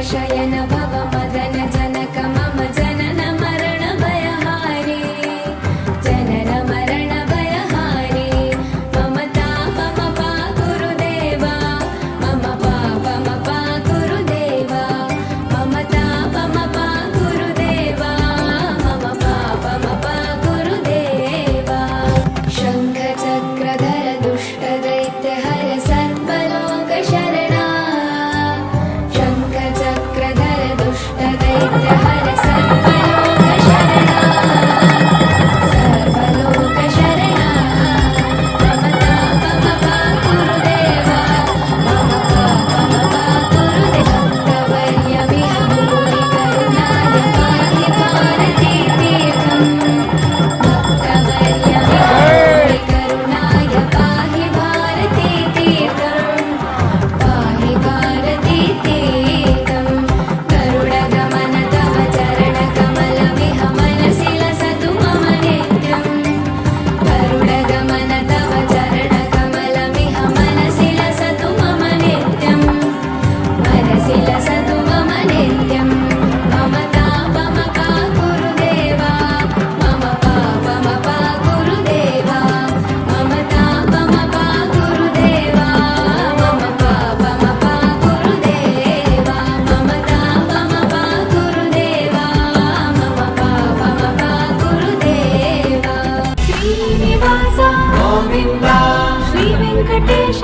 शयन भव मदन जनक मम जनन मरण भयहारी जनन मरण भयहारी मम तापमपा गुरुदेवा मम पापमपा गुरुदेवा मम तापमपा गुरुदेवा मम पापमपा गुरुदेवा शङ्ख चक्रधर दुष्ट दैत्य हर सर्वलोक शरणा शङ्ख चक्रधर दुष्ट दैत्य हर सर्वलोक शरणा सर्वलोक शरणा मम तापमपा गुरुदेवा मम पापमपा गुरुदेवा भक्तवर्यमिह भूरि करुणाय पाहि भारती तीर्थम् भक्तवर्यमिह भूरि करुणाय पाहि भारती तीर्थम् पाहि भारती तीर्थम् गरुडगमन तव चरणकमलमिह मनसि लसतु मम नित्यम् गरुडगमन तव चरणकमलमिह मनसि लसतु मम नित्यम् मनसि लसतु मम नित्यम् मम तापमपा गुरुदेवा मम पापमपा गुरुदेवा मम तापमपा गुरुदेवा मम पापमपा गुरुदेवा मम तापमपा गुरुदेवा मम पापमपा गुरुदेवा श्रीनिवास गोविन्द श्री वेङ्कटेश